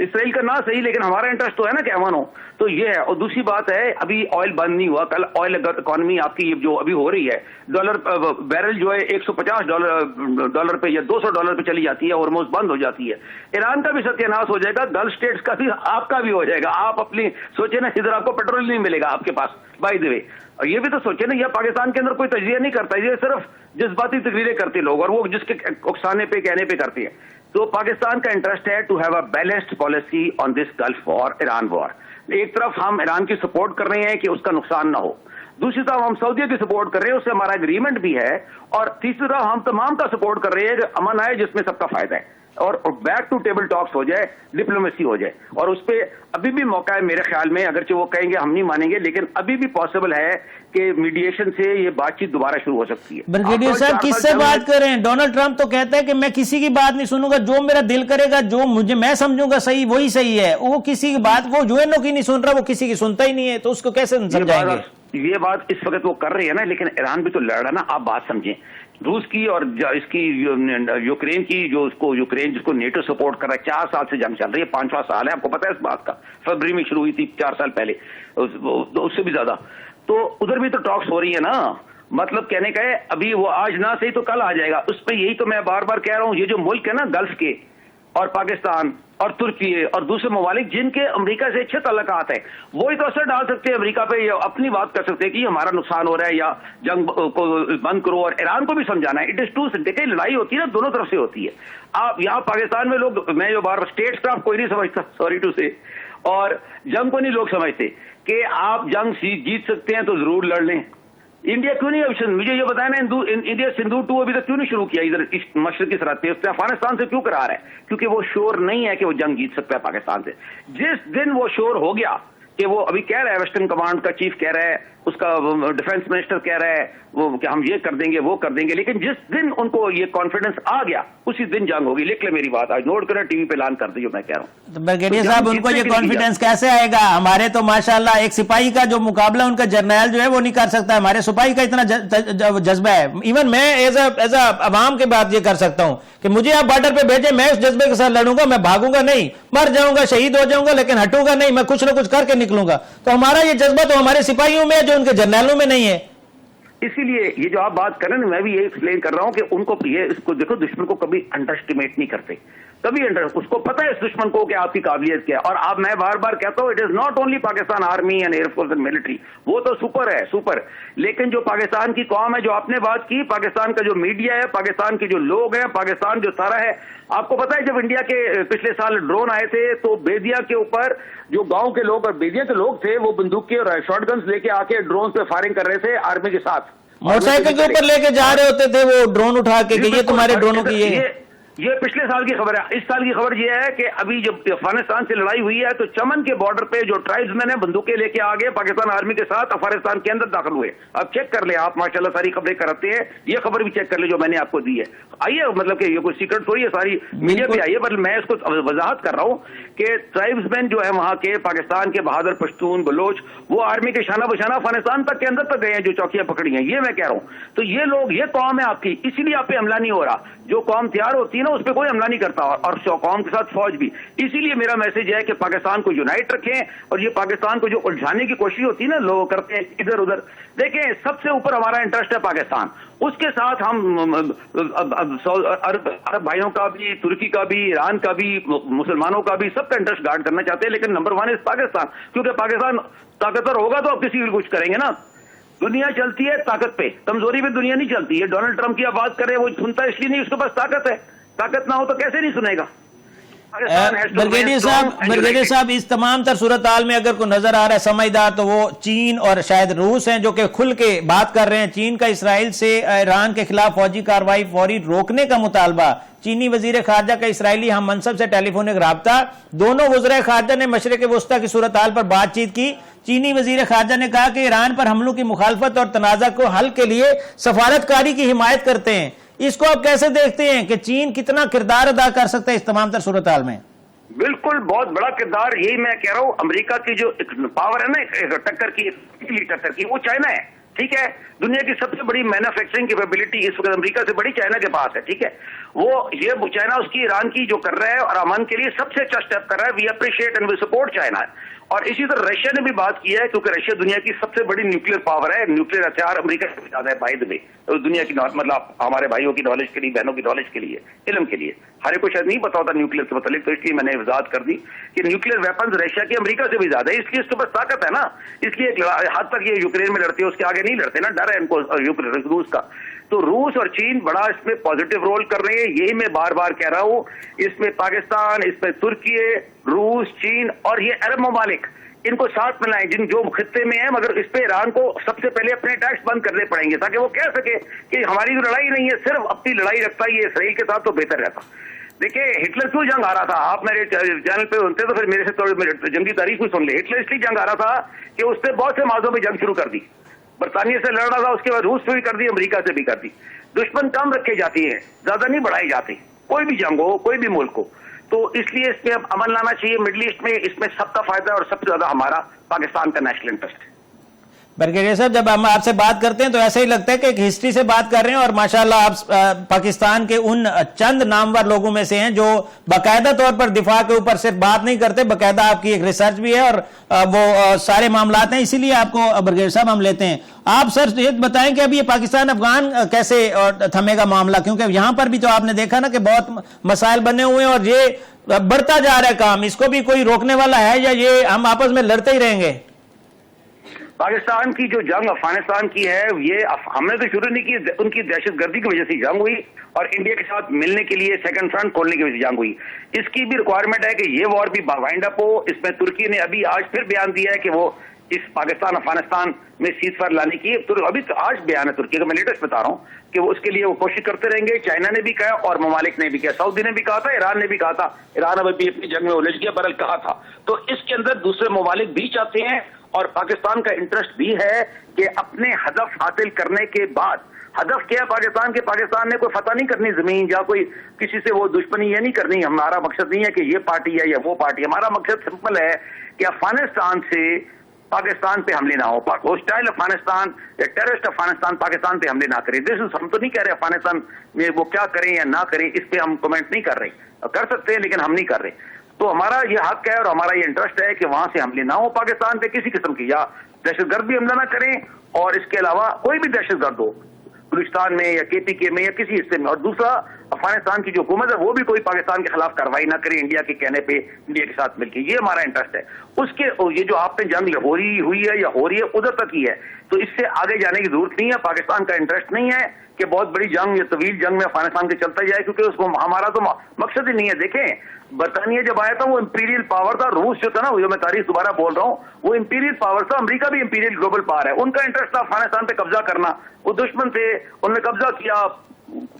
اسرائیل کا نہ صحیح لیکن ہمارا انٹرسٹ تو ہے نا کہ امن ہو. تو یہ ہے. اور دوسری بات ہے ابھی آئل بند نہیں ہوا, کل آئل اکانومی آپ کی جو ابھی ہو رہی ہے, ڈالر بیرل جو ہے $150 پہ یا $200 پہ چلی جاتی ہے, ہرمز بند ہو جاتی ہے. ایران کا بھی ستیہ ناش ہو جائے گا, گلف اسٹیٹس کا بھی آپ کا بھی ہو جائے گا. آپ اپنی سوچے نا, ادھر آپ کو پیٹرول نہیں ملے گا آپ کے پاس بائی دی وے. اور یہ بھی تو سوچے نا, یہ پاکستان کے اندر کوئی تجزیہ نہیں کرتا, یہ صرف جذباتی تقریریں کرتے لوگ, اور وہ جس کے اکسانے پہ کہنے پہ کرتے ہیں. تو پاکستان کا انٹرسٹ ہے to have a balanced policy on this Gulf war, Iran war. ایک طرف ہم ایران کی سپورٹ کر رہے ہیں کہ اس کا نقصان نہ ہو, دوسری طرف ہم سعودیہ کی سپورٹ کر رہے ہیں, اس سے ہمارا اگریمنٹ بھی ہے, اور تیسری طرف ہم تمام کا سپورٹ کر رہے ہیں کہ امن آئے جس میں سب کا فائدہ ہے, اور بیک ٹو ٹیبل ٹاکس ہو جائے, ڈپلومیسی ہو جائے. اور اس پہ ابھی بھی موقع ہے میرے خیال میں, اگرچہ وہ کہیں گے ہم نہیں مانیں گے, لیکن ابھی بھی پاسبل ہے کہ میڈیشن سے یہ بات چیت دوبارہ شروع ہو سکتی ہے. بریگیڈیئر صاحب کس سے بات کر رہے ہیں؟ ڈونلڈ ٹرمپ تو کہتا ہے کہ میں کسی کی بات نہیں سنوں گا, جو میرا دل کرے گا, جو میں سمجھوں گا صحیح وہی صحیح ہے. وہ کسی کی بات, وہ UN کی نہیں سن رہا, وہ کسی کی سنتا ہی نہیں ہے, تو اس کو کیسے سمجھائیں گے؟ یہ بات اس وقت وہ کر رہی ہے نا, لیکن ایران بھی تو لڑ رہا نا. آپ بات سمجھیں, روس کی اور اس کی یوکرین کی, جو اس کو یوکرین جس کو نیٹو سپورٹ کر رہا ہے, 4 سال سے جنگ چل رہی ہے, 5واں سال ہے, آپ کو پتا ہے اس بات کا. فروری میں شروع ہوئی تھی 4 سال پہلے, اس سے بھی زیادہ. تو ادھر بھی تو ٹاکس ہو رہی ہے نا. مطلب کہنے کا ہے ابھی وہ آج نہ صحیح تو کل آ جائے گا. اس پہ یہی تو میں بار بار کہہ رہا ہوں, یہ جو ملک ہے نا گلف کے, اور پاکستان اور ترکی اور دوسرے ممالک جن کے امریکہ سے اچھے تعلقات ہیں, وہی تو اثر ڈال سکتے ہیں امریکہ پہ, یا اپنی بات کر سکتے ہیں کہ ہمارا نقصان ہو رہا ہے یا جنگ کو بند کرو. اور ایران کو بھی سمجھانا ہے. اٹ از ٹو, دیکھیں لڑائی ہوتی ہے نا دونوں طرف سے ہوتی ہے. آپ یہاں پاکستان میں لوگ, میں جو بار اسٹیٹس کا کوئی نہیں سمجھتا, سوری ٹو سے, اور جنگ کو نہیں لوگ سمجھتے کہ آپ جنگ جیت سکتے ہیں تو ضرور لڑ لیں. انڈیا کیوں نہیں آپشن, مجھے یہ بتایا نا, انڈیا سندھو 2 ابھی تک کیوں نہیں شروع کیا ادھر مشرقی سرحد پہ؟ اس سے افغانستان سے کیوں کرا رہا ہے؟ کیونکہ وہ شور نہیں ہے کہ وہ جنگ جیت سکتا ہے پاکستان سے. جس دن وہ شور ہو گیا کہ وہ ابھی کہہ رہا ہے, ویسٹرن کمانڈ کا چیف کہہ رہا ہے, اس کا ڈیفنس منسٹر کہہ رہا ہے وہ کہ ہم یہ کر دیں گے وہ کر دیں گے, لیکن جس دن ان کو یہ کانفیڈنس آ گیا اسی دن جنگ ہوگی. لکھ لے میری بات, آج نوٹ کریں, ٹی وی پہ اعلان کر دیں جو میں کہہ رہا ہوں. تو بریگیڈیئر صاحب ان کو یہ کانفیڈنس کیسے آئے گا؟ ہمارے تو ماشاءاللہ ایک سپاہی کا جو مقابلہ ان کا جرنیل جو ہے وہ نہیں کر سکتا, ہمارے سپاہی کا اتنا جذبہ ہے. ایون میں ایز اے عوام کے بات یہ کر سکتا ہوں کہ مجھے آپ بارڈر پہ بھیجیں, میں اس جذبے کے ساتھ لڑوں گا, میں بھاگوں گا نہیں, مر جاؤں گا, شہید ہو جاؤں گا, لیکن ہٹوں گا نہیں, میں کچھ نہ کچھ کر کے نکلوں گا. تو ہمارا یہ جذبہ تو ہمارے سپاہیوں میں جو ان کے جرنیلوں میں نہیں ہے. اسی لیے یہ جو آپ بات کر رہے ہیں میں بھی یہ ایکسپلین کر رہا ہوں کہ ان کو یہ, اس کو دیکھو, دشمن کو کبھی انڈر اسٹیمیٹ نہیں کرتے, کبھی اس کو پتا ہے اس دشمن کو کہ آپ کی قابلیت کیا ہے. اور آپ, میں بار بار کہتا ہوں, it is not only Pakistan army and air force and military, وہ تو سپر ہے سپر, لیکن جو پاکستان کی قوم ہے, جو آپ نے بات کی, پاکستان کا جو میڈیا ہے, پاکستان کے جو لوگ ہیں, پاکستان جو سارا ہے. آپ کو پتا ہے جب انڈیا کے پچھلے سال ڈرون آئے تھے تو بیدیا کے اوپر جو گاؤں کے لوگ اور بیدیا کے لوگ تھے وہ بندوق اور شارٹ گنز لے کے آ کے ڈرون پہ فائرنگ کر رہے تھے آرمی کے ساتھ, موٹر سائیکل کے اوپر لے کے جا رہے ہوتے تھے وہ ڈرون اٹھا کے, کہ یہ تمہارے ڈرونوں کی. یہ پچھلے سال کی خبر ہے. اس سال کی خبر یہ ہے کہ ابھی جب افغانستان سے لڑائی ہوئی ہے تو چمن کے بارڈر پہ جو ٹرائبز مین ہیں بندوقیں لے کے آگے پاکستان آرمی کے ساتھ افغانستان کے اندر داخل ہوئے. اب چیک کر لیں آپ, ماشاءاللہ ساری خبریں کراتے ہیں, یہ خبر بھی چیک کر لیں جو میں نے آپ کو دی ہے. آئیے, مطلب کہ یہ کوئی سیکرٹ تھوڑی ہے, ساری میڈیا پہ آئیے, پر میں اس کو وضاحت کر رہا ہوں کہ ٹرائبز مین جو ہے وہاں کے پاکستان کے بہادر پشتون بلوچ, وہ آرمی کے شانہ بشانہ افغانستان تک کے اندر تک گئے ہیں, جو چوکیاں پکڑی ہیں, یہ میں کہہ رہا ہوں. تو یہ لوگ, یہ قوم ہے آپ کی, اسی لیے آپ پہ حملہ نہیں ہو رہا. جو قوم تیار ہوتی ہے نا اس پہ کوئی حملہ نہیں کرتا, اور قوم کے ساتھ فوج بھی. اسی لیے میرا میسج ہے کہ پاکستان کو یونائٹ رکھیں, اور یہ پاکستان کو جو الجھانے کی کوشش ہوتی ہے نا لوگ کرتے ہیں ادھر ادھر, دیکھیں سب سے اوپر ہمارا انٹرسٹ ہے پاکستان, اس کے ساتھ ہم عرب بھائیوں کا بھی, ترکی کا بھی, ایران کا بھی, مسلمانوں کا بھی, سب کا انٹرسٹ گارڈ کرنا چاہتے ہیں. لیکن نمبر 1 از پاکستان, کیونکہ پاکستان طاقتور ہوگا تو اب کسی بھی کچھ کریں گے نا. دنیا چلتی ہے طاقت پہ, کمزوری پہ دنیا نہیں چلتی ہے. ڈونلڈ ٹرمپ کی آپ بات کریں, وہ سنتا ہے اس لیے نہیں, اس کے پاس طاقت ہے, طاقت نہ ہو تو کیسے نہیں سنے گا. بریگیڈیئر صاحب اس تمام تر صورتحال میں اگر کوئی نظر آ رہا ہے سمجھدار تو وہ چین اور شاید روس ہیں, جو کہ کھل کے بات کر رہے ہیں. چین کا اسرائیل سے ایران کے خلاف فوجی کارروائی فوری روکنے کا مطالبہ, چینی وزیر خارجہ کا اسرائیلی ہم منصب سے ٹیلی فونک رابطہ, دونوں وزرائے خارجہ نے مشرق وسطیٰ کی صورتحال پر بات چیت کی. چینی وزیر خارجہ نے کہا کہ ایران پر حملوں کی مخالفت اور تنازع کو حل کے لیے سفارتکاری کی حمایت کرتے ہیں. اس کو آپ کیسے دیکھتے ہیں کہ چین کتنا کردار ادا کر سکتا ہے اس تمام تر صورتحال میں؟ بالکل بہت بڑا کردار, یہی میں کہہ رہا ہوں. امریکہ کی جو پاور ہے نا ٹکر کی, وہ چائنا ہے. ٹھیک ہے. دنیا کی سب سے بڑی مینوفیکچرنگ کیپیبلٹی اس وقت امریکہ سے بڑی چائنا کے پاس ہے. ٹھیک ہے, وہ یہ چائنا اس کی ایران کی جو کر رہا ہے اور امن کے لیے سب سے اچھا اسٹیپ کر رہا ہے. We appreciate and we support China. اور اسی طرح رشیا نے بھی بات کی ہے, کیونکہ رشیا دنیا کی سب سے بڑی نیوکلیر پاور ہے. نیوکلیر ہتھیار امریکہ سے زیادہ ہے بائی دی وے. دنیا کی مطلب ہمارے بھائیوں کی نالج کے لیے, بہنوں کی نالج کے لیے, علم کے لیے, ہر ایک کو شاید نہیں پتا ہوتا نیوکلیر کے متعلق, تو اس لیے میں نے وضاحت کر دی کہ نیوکلیر ویپنز رشیا کی امریکہ سے بھی زیادہ ہے. اس لیے اس کے پاس طاقت ہے نا, اس لیے حد تک یہ یوکرین میں لڑتے ہیں, اس کے آگے نہیں لڑتے نا, ڈر ہے ان کو روس کا. تو روس اور چین بڑا اس میں پازیٹو رول کر رہے ہیں. یہی میں بار بار کہہ رہا ہوں, اس میں پاکستان, اس میں ترکی, روس, چین اور یہ عرب ممالک, ان کو ساتھ ملائیں جن جو خطے میں ہیں, مگر اس پہ ایران کو سب سے پہلے اپنے ٹیکس بند کرنے پڑیں گے تاکہ وہ کہہ سکے کہ ہماری جو لڑائی نہیں ہے, صرف اپنی لڑائی رکھتا ہے یہ اسرائیل کے ساتھ, تو بہتر رہتا. دیکھیں ہٹلر کیوں جنگ آ رہا تھا, آپ میرے چینل پہ سنتے تو پھر میرے سے جنگی تاریخ بھی سن لے. ہٹلر اس لیے جنگ آ رہا تھا کہ اس نے بہت سے موضوع میں جنگ شروع کر دی. برطانیہ سے لڑ رہا تھا, اس کے بعد روس سے بھی کر دی, امریکہ سے بھی کر دی. دشمن کم رکھے جاتی ہیں, زیادہ نہیں بڑھائی جاتی, کوئی بھی جنگ ہو, کوئی بھی ملک ہو. تو اس لیے اس میں اب امن لانا چاہیے مڈل ایسٹ میں. اس میں سب کا فائدہ ہے اور سب سے زیادہ ہمارا پاکستان کا نیشنل انٹرسٹ ہے. برگیڈیئر صاحب, جب ہم آپ سے بات کرتے ہیں تو ایسا ہی لگتا ہے کہ ایک ہسٹری سے بات کر رہے ہیں, اور ماشاءاللہ آپ پاکستان کے ان چند نامور لوگوں میں سے ہیں جو باقاعدہ طور پر دفاع کے اوپر صرف بات نہیں کرتے, باقاعدہ آپ کی ایک ریسرچ بھی ہے اور وہ سارے معاملات ہیں. اسی لیے آپ کو برگیڈیئر صاحب ہم لیتے ہیں. آپ سر یہ بتائیں کہ اب یہ پاکستان افغان کیسے تھمے گا معاملہ, کیونکہ یہاں پر بھی تو آپ نے دیکھا نا کہ بہت مسائل بنے ہوئے ہیں اور یہ بڑھتا جا رہا ہے کام. اس کو بھی کوئی روکنے والا ہے یا یہ ہم آپس میں لڑتے ہی رہیں گے؟ پاکستان کی جو جنگ افغانستان کی ہے, یہ ہم نے تو شروع نہیں کی, ان کی دہشت گردی کی وجہ سے جنگ ہوئی اور انڈیا کے ساتھ ملنے کے لیے سیکنڈ فرنٹ کھولنے کی وجہ سے جنگ ہوئی. اس کی بھی ریکوائرمنٹ ہے کہ یہ وار بھی وائنڈ اپ ہو. اس میں ترکی نے ابھی آج پھر بیان دیا ہے کہ وہ اس پاکستان افغانستان میں سیز فائر لانے کی, ابھی آج بیان ہے ترکی کا, میں لیٹسٹ بتا رہا ہوں کہ وہ اس کے لیے وہ کوشش کرتے رہیں گے. چائنا نے بھی کہا اور ممالک نے بھی کہا, سعودی نے بھی کہا تھا, ایران نے بھی کہا تھا. ایران ابھی اپنی جنگ میں الجھ گیا, برل کہا تھا. تو اس کے اندر دوسرے ممالک بھی چاہتے ہیں اور پاکستان کا انٹرسٹ بھی ہے کہ اپنے ہدف حاصل کرنے کے بعد, ہدف کیا ہے پاکستان کے, پاکستان نے کوئی فتح نہیں کرنی زمین یا کوئی کسی سے وہ دشمنی یہ نہیں کرنی. ہمارا مقصد نہیں ہے کہ یہ پارٹی ہے یا وہ پارٹی. ہمارا مقصد سمپل ہے کہ افغانستان سے پاکستان پہ حملے نہ ہو, ہوسٹائل افغانستان یا ٹیررسٹ افغانستان پاکستان پہ حملے نہ کرے. ہم تو نہیں کہہ رہے افغانستان میں وہ کیا کریں یا نہ کریں, اس پہ ہم کمنٹ نہیں کر رہے. کر سکتے ہیں لیکن ہم نہیں کر رہے. تو ہمارا یہ حق ہے اور ہمارا یہ انٹرسٹ ہے کہ وہاں سے حملے نہ ہو پاکستان پہ کسی قسم کی, یا دہشت گرد بھی حملہ نہ کریں, اور اس کے علاوہ کوئی بھی دہشت گرد ہو بلوچستان میں یا کے پی کے میں یا کسی حصے میں. اور دوسرا, افغانستان کی جو حکومت ہے وہ بھی کوئی پاکستان کے خلاف کارروائی نہ کرے انڈیا کے کہنے پہ, انڈیا کے ساتھ مل کے. یہ ہمارا انٹرسٹ ہے. اس کے یہ جو آپ نے جنگ ہو رہی ہوئی ہے یا ہو رہی ہے ادھر تک ہی ہے, تو اس سے آگے جانے کی ضرورت نہیں ہے. پاکستان کا انٹرسٹ نہیں ہے کہ بہت بڑی جنگ یا طویل جنگ میں افغانستان کے چلتا جائے, کیونکہ اس کو ہمارا تو مقصد ہی نہیں ہے. دیکھیں برطانیہ جب آیا تھا وہ امپیریل پاور تھا, روس جو تھا نا, جو میں تاریخ دوبارہ بول رہا ہوں, وہ امپیریل پاور تھا. امریکہ بھی امپیریل گلوبل پاور ہے. ان کا انٹرسٹ تھا افغانستان پہ قبضہ کرنا. وہ دشمن تھے, انہوں نے قبضہ کیا,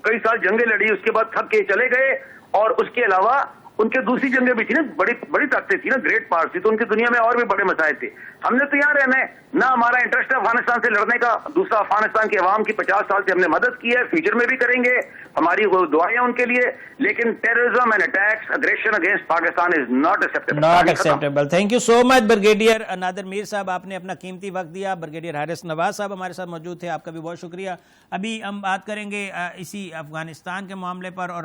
کئی سال جنگیں لڑی, اس کے بعد تھک کے چلے گئے. اور اس کے علاوہ ان کے دوسری جنگیں بھی تھی نا, بڑی بڑی طاقتیں تھی نا, گریٹ پاور تھی, تو ان کی دنیا میں اور بھی بڑے مسائل تھے. ہم نے تو یہاں رہنا ہے نہ, ہمارا انٹرسٹ ہے افغانستان سے لڑنے کا. دوسرا, افغانستان کے عوام کی 50 سال سے ہم نے مدد کی ہے, فیوچر میں بھی کریں گے, ہماری دعائیں ان کے لیے. لیکن terrorism and attacks, aggression against Pakistan is not acceptable. Thank you so much brigadier Nadir Mir Sahab, آپ نے اپنا قیمتی وقت دیا. بریگیڈیئر حارث نواز صاحب ہمارے ساتھ موجود تھے, آپ کا بھی بہت شکریہ. ابھی ہم بات کریں گے اسی افغانستان کے معاملے پر, اور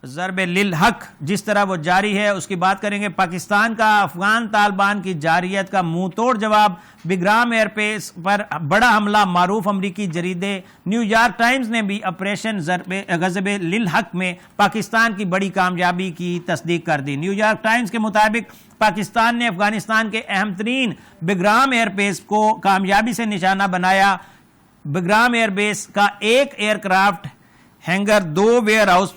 ضرب للحق جس طرح وہ جاری ہے اس کی بات کریں گے. پاکستان کا افغان طالبان کی جارحیت کا منہ توڑ جواب. بگرام ایئر بیس پر بڑا حملہ. معروف امریکی جریدے نیو یارک ٹائمز نے بھی آپریشن غضب للحق میں پاکستان کی بڑی کامیابی کی تصدیق کر دی. نیو یارک ٹائمز کے مطابق پاکستان نے افغانستان کے اہم ترین بگرام ایئر بیس کو کامیابی سے نشانہ بنایا. بگرام ایئر بیس کا ایک ایئر کرافٹ ہینگر, دو ویئر ہاؤس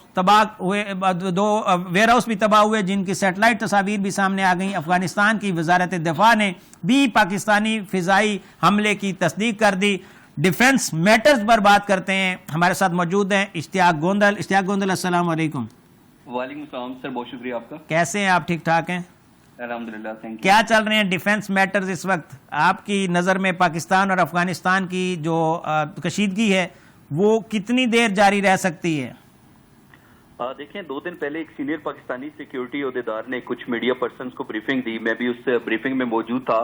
بھی تباہ ہوئے, جن کی سیٹلائٹ تصاویر بھی سامنے آ گئیں. افغانستان کی وزارت دفاع نے بھی پاکستانی فضائی حملے کی تصدیق کر دی. ڈیفنس میٹرز پر بات کرتے ہیں, ہمارے ساتھ موجود ہیں اشتیاق گوندل. اشتیاق گوندل, السلام علیکم. وعلیکم السلام سر, بہت شکریہ آپ کا. کیسے ہیں آپ؟ ٹھیک ٹھاک ہیں الحمدللہ, تھینک یو. کیا چل رہے ہیں ڈیفنس میٹرز اس وقت آپ کی نظر میں؟ پاکستان اور افغانستان کی جو کشیدگی ہے وہ کتنی دیر جاری رہ سکتی ہے؟ دیکھیں, 2 دن پہلے ایک سینئر پاکستانی سیکیورٹی عہدیدار نے کچھ میڈیا پرسنز کو بریفنگ دی. میں بھی اس بریفنگ میں موجود تھا,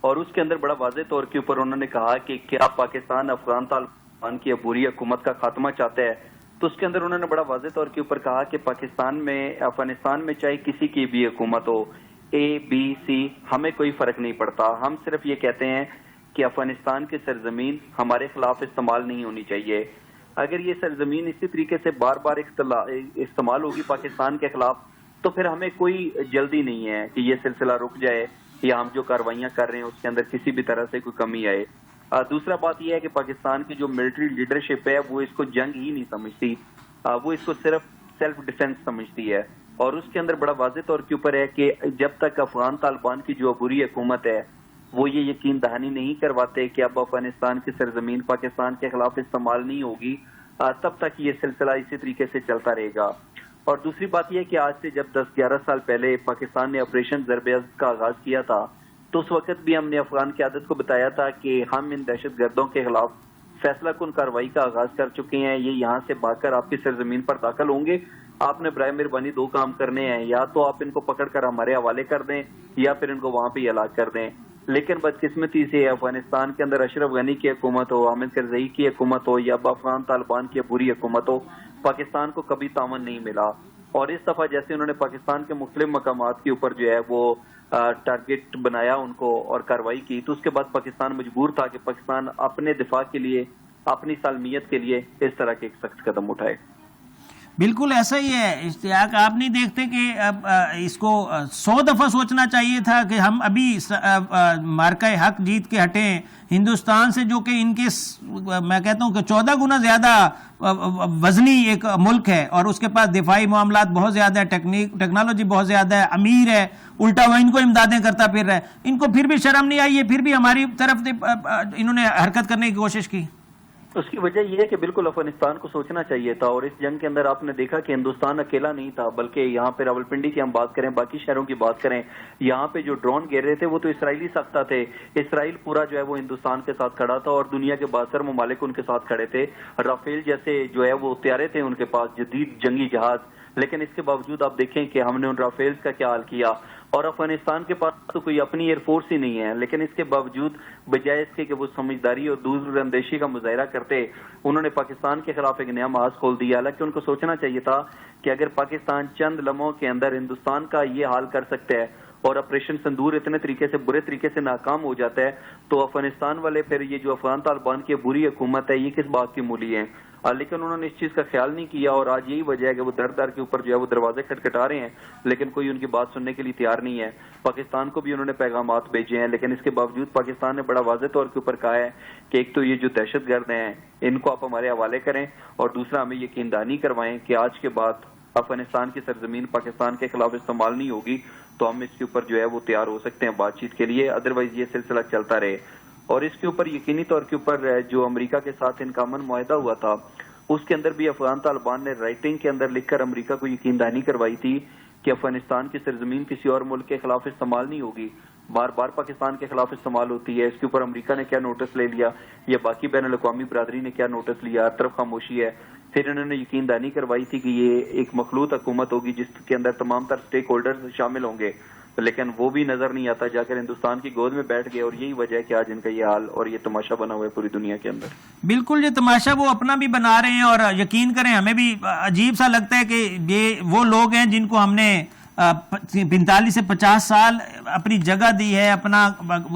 اور اس کے اندر بڑا واضح طور کے اوپر انہوں نے کہا کہ کیا پاکستان افغان طالبان کی عبوری حکومت کا خاتمہ چاہتا ہے. تو اس کے اندر انہوں نے بڑا واضح طور کے اوپر کہا کہ افغانستان میں چاہے کسی کی بھی حکومت ہو, اے بی سی, ہمیں کوئی فرق نہیں پڑتا. ہم صرف یہ کہتے ہیں کہ افغانستان کی سرزمین ہمارے خلاف استعمال نہیں ہونی چاہیے. اگر یہ سرزمین اسی طریقے سے بار بار استعمال ہوگی پاکستان کے خلاف تو پھر ہمیں کوئی جلدی نہیں ہے کہ یہ سلسلہ رک جائے یا ہم جو کاروائیاں کر رہے ہیں اس کے اندر کسی بھی طرح سے کوئی کمی آئے. دوسرا بات یہ ہے کہ پاکستان کی جو ملٹری لیڈرشپ ہے وہ اس کو جنگ ہی نہیں سمجھتی, وہ اس کو صرف سیلف ڈیفنس سمجھتی ہے. اور اس کے اندر بڑا واضح طور کے اوپر ہے کہ جب تک افغان طالبان کی جو عبوری حکومت ہے وہ یہ یقین دہانی نہیں کرواتے کہ اب افغانستان کی سرزمین پاکستان کے خلاف استعمال نہیں ہوگی, تب تک یہ سلسلہ اسی طریقے سے چلتا رہے گا. اور دوسری بات یہ ہے کہ آج سے جب 10-11 سال پہلے پاکستان نے آپریشن ضرب عضب کا آغاز کیا تھا تو اس وقت بھی ہم نے افغان قیادت کو بتایا تھا کہ ہم ان دہشت گردوں کے خلاف فیصلہ کن کارروائی کا آغاز کر چکے ہیں, یہ یہاں سے بھاگ کر آپ کی سرزمین پر داخل ہوں گے. آپ نے برائے مہربانی 2 کام کرنے ہیں, یا تو آپ ان کو پکڑ کر ہمارے حوالے کر دیں یا پھر ان کو وہاں پہ ہلاک کر دیں. لیکن بدقسمتی سے افغانستان کے اندر اشرف غنی کی حکومت ہو, حامد کرزئی کی حکومت ہو یا افغان طالبان کی بری حکومت ہو, پاکستان کو کبھی تعاون نہیں ملا. اور اس دفعہ جیسے انہوں نے پاکستان کے مختلف مقامات کے اوپر جو ہے وہ ٹارگٹ بنایا ان کو اور کارروائی کی, تو اس کے بعد پاکستان مجبور تھا کہ پاکستان اپنے دفاع کے لیے, اپنی سالمیت کے لیے اس طرح کے ایک سخت قدم اٹھائے. بالکل ایسا ہی ہے اشتیاق. آپ نہیں دیکھتے کہ اس کو 100 دفعہ سوچنا چاہیے تھا کہ ہم ابھی مارکہ حق جیت کے ہٹیں ہندوستان سے, جو کہ ان کے میں کہتا ہوں کہ 14 گنا زیادہ وزنی ایک ملک ہے اور اس کے پاس دفاعی معاملات بہت زیادہ ہے, ٹیکنالوجی بہت زیادہ ہے, امیر ہے, الٹا وہ ان کو امدادیں کرتا پھر رہا ہے. ان کو پھر بھی شرم نہیں آئی ہے, پھر بھی ہماری طرف انہوں نے حرکت کرنے کی کوشش کی. اس کی وجہ یہ ہے کہ بالکل افغانستان کو سوچنا چاہیے تھا. اور اس جنگ کے اندر آپ نے دیکھا کہ ہندوستان اکیلا نہیں تھا, بلکہ یہاں پہ راولپنڈی کی ہم بات کریں, باقی شہروں کی بات کریں, یہاں پہ جو ڈرون گر رہے تھے وہ تو اسرائیلی ساختہ تھے. اسرائیل پورا جو ہے وہ ہندوستان کے ساتھ کھڑا تھا اور دنیا کے باثر ممالک ان کے ساتھ کھڑے تھے. رافیل جیسے جو ہے وہ طیارے تھے ان کے پاس, جدید جنگی جہاز. لیکن اس کے باوجود آپ دیکھیں کہ ہم نے ان رافیلز کا کیا حال کیا. اور افغانستان کے پاس تو کوئی اپنی ایئر فورس ہی نہیں ہے, لیکن اس کے باوجود بجائے اس کے کہ وہ سمجھداری اور دور اندیشی کا مظاہرہ کرتے, انہوں نے پاکستان کے خلاف ایک نیا محاذ کھول دیا. حالانکہ ان کو سوچنا چاہیے تھا کہ اگر پاکستان چند لمحوں کے اندر ہندوستان کا یہ حال کر سکتا ہے اور آپریشن سندور اتنے طریقے سے برے طریقے سے ناکام ہو جاتا ہے, تو افغانستان والے پھر یہ جو افغان طالبان کی بری حکومت ہے یہ کس بات کی مولی ہے. لیکن انہوں نے اس چیز کا خیال نہیں کیا اور آج یہی وجہ ہے کہ وہ در در کے اوپر جو ہے وہ دروازے کھٹکھٹا رہے ہیں, لیکن کوئی ان کی بات سننے کے لیے تیار نہیں ہے. پاکستان کو بھی انہوں نے پیغامات بھیجے ہیں, لیکن اس کے باوجود پاکستان نے بڑا واضح طور کے اوپر کہا ہے کہ ایک تو یہ جو دہشت گرد ہیں ان کو آپ ہمارے حوالے کریں, اور دوسرا ہمیں یقین دہانی کروائیں کہ آج کے بعد افغانستان کی سرزمین پاکستان کے خلاف استعمال نہیں ہوگی, تو ہم اس کے اوپر جو ہے وہ تیار ہو سکتے ہیں بات چیت کے لیے. ادروائز یہ سلسلہ چلتا رہے. اور اس کے اوپر یقینی طور کے اوپر جو امریکہ کے ساتھ ان کا امن معاہدہ ہوا تھا اس کے اندر بھی افغان طالبان نے رائٹنگ کے اندر لکھ کر امریکہ کو یقین دہانی کروائی تھی کہ افغانستان کی سرزمین کسی اور ملک کے خلاف استعمال نہیں ہوگی. بار بار پاکستان کے خلاف استعمال ہوتی ہے. اس کے اوپر امریکہ نے کیا نوٹس لے لیا یا باقی بین الاقوامی برادری نے کیا نوٹس لیا, ہر طرف خاموشی ہے. پھر انہوں نے یقین دہانی کروائی تھی کہ یہ ایک مخلوط حکومت ہوگی جس کے اندر تمام تر سٹیک ہولڈرز شامل ہوں گے, لیکن وہ بھی نظر نہیں آتا, جا کر ہندوستان کی گود میں بیٹھ گئے. اور یہی وجہ ہے کہ آج ان کا یہ حال اور یہ تماشا بنا ہوا ہے پوری دنیا کے اندر. بالکل یہ تماشا وہ اپنا بھی بنا رہے ہیں, اور یقین کریں ہمیں بھی عجیب سا لگتا ہے کہ یہ وہ لوگ ہیں جن کو ہم نے 45 سے 50 سال اپنی جگہ دی ہے, اپنا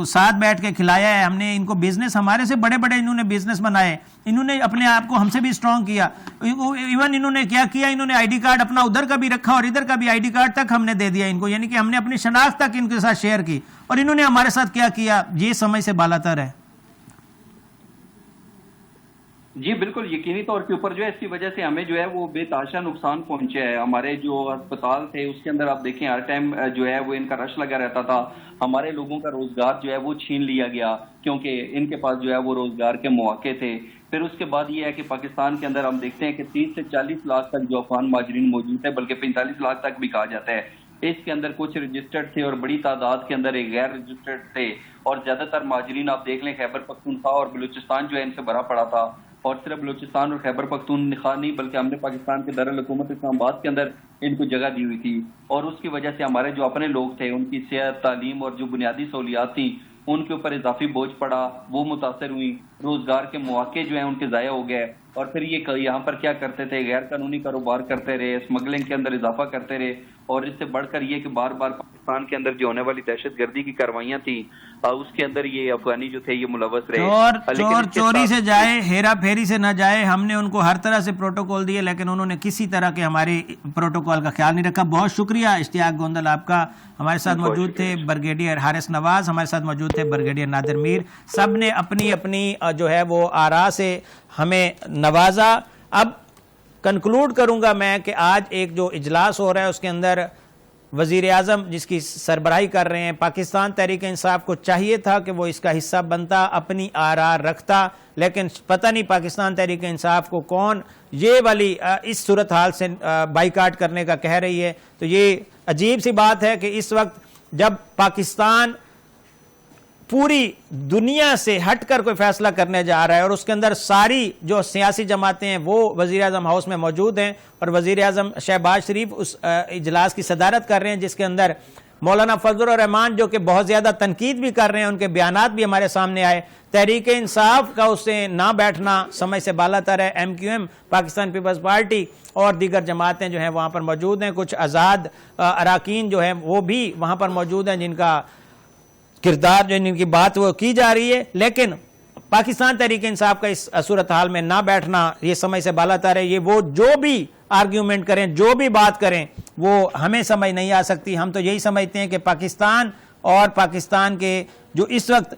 ساتھ بیٹھ کے کھلایا ہے. ہم نے ان کو بزنس, ہمارے سے بڑے بڑے انہوں نے بزنس بنائے, انہوں نے اپنے آپ کو ہم سے بھی اسٹرانگ کیا. ایون انہوں نے کیا کیا, انہوں نے آئی ڈی کارڈ اپنا ادھر کا بھی رکھا اور ادھر کا بھی آئی ڈی کارڈ تک ہم نے دے دیا ان کو, یعنی کہ ہم نے اپنی شناخت تک ان کے ساتھ شیئر کی. اور انہوں نے ہمارے ساتھ کیا کیا, یہ سمجھ سے بالاتر ہے. جی بالکل, یقینی طور کے اوپر جو ہے اس کی وجہ سے ہمیں جو ہے وہ بے تحاشا نقصان پہنچا ہے. ہمارے جو ہسپتال تھے اس کے اندر آپ دیکھیں ہر ٹائم جو ہے وہ ان کا رش لگا رہتا تھا. ہمارے لوگوں کا روزگار جو ہے وہ چھین لیا گیا کیونکہ ان کے پاس جو ہے وہ روزگار کے مواقع تھے. پھر اس کے بعد یہ ہے کہ پاکستان کے اندر ہم دیکھتے ہیں کہ 30 سے 40 لاکھ تک جو افغان مہاجرین موجود ہیں, بلکہ 45 لاکھ تک بھی کہا جاتا ہے. اس کے اندر کچھ رجسٹرڈ تھے اور بڑی تعداد کے اندر ایک غیر رجسٹرڈ تھے, اور زیادہ تر مہاجرین آپ دیکھ لیں خیبر پختونخوا اور بلوچستان جو ہے ان سے بھرا پڑا تھا. اور صرف بلوچستان اور خیبر پختونخوا نہیں بلکہ ہم نے پاکستان کے دارالحکومت اسلام آباد کے اندر ان کو جگہ دی ہوئی تھی. اور اس کی وجہ سے ہمارے جو اپنے لوگ تھے ان کی صحت, تعلیم اور جو بنیادی سہولیات تھیں ان کے اوپر اضافی بوجھ پڑا، وہ متاثر ہوئی، روزگار کے مواقع جو ہیں ان کے ضائع ہو گئے، اور پھر یہ یہاں پر کیا کرتے تھے، غیر قانونی کاروبار کرتے رہے، اسمگلنگ کے اندر اضافہ کرتے رہے، اور اس سے بڑھ کر یہ کہ بار بار پاکستان کے اندر جو ہونے والی دہشت گردی کی کارروائیاں تھیں اس کے اندر یہ افغانی جو تھے یہ ملوث رہے۔ چور چوری سے جائے، ہیرا پھیری سے نہ جائے، ہم نے ان کو ہر طرح سے پروٹوکول دیے لیکن انہوں نے کسی طرح کے ہمارے پروٹوکول کا خیال نہیں رکھا۔ بہت شکریہ اشتیاق گوندل آپ کا، ہمارے ساتھ موجود تھے بریگیڈیئر حارث نواز، ہمارے ساتھ موجود تھے بریگیڈیئر نادر میر، سب نے اپنی اپنی جو ہے وہ آراء سے ہمیں نوازا۔ اب کنکلوڈ کروں گا میں کہ آج ایک جو اجلاس ہو رہا ہے اس کے اندر وزیر اعظم جس کی سربراہی کر رہے ہیں، پاکستان تحریک انصاف کو چاہیے تھا کہ وہ اس کا حصہ بنتا، اپنی آراء رکھتا، لیکن پتہ نہیں پاکستان تحریک انصاف کو کون یہ والی اس صورتحال سے بائیکاٹ کرنے کا کہہ رہی ہے۔ تو یہ عجیب سی بات ہے کہ اس وقت جب پاکستان پوری دنیا سے ہٹ کر کوئی فیصلہ کرنے جا رہا ہے اور اس کے اندر ساری جو سیاسی جماعتیں ہیں وہ وزیر اعظم ہاؤس میں موجود ہیں، اور وزیر اعظم شہباز شریف اس اجلاس کی صدارت کر رہے ہیں جس کے اندر مولانا فضل الرحمان جو کہ بہت زیادہ تنقید بھی کر رہے ہیں، ان کے بیانات بھی ہمارے سامنے آئے۔ تحریک انصاف کا اس سے نہ بیٹھنا سمجھ سے بالاتر ہے، M Q M Pakistan Peoples Party اور دیگر جماعتیں جو ہیں وہاں پر موجود ہیں، کچھ آزاد اراکین جو ہیں وہ بھی وہاں پر موجود ہیں جن کا کردار جو ان کی بات وہ کی جا رہی ہے، لیکن پاکستان تحریک انصاف کا اس صورتحال میں نہ بیٹھنا یہ سمجھ سے بالاتر ہے۔ یہ وہ جو بھی آرگیومنٹ کریں، جو بھی بات کریں وہ ہمیں سمجھ نہیں آ سکتی۔ ہم تو یہی سمجھتے ہیں کہ پاکستان اور پاکستان کے جو اس وقت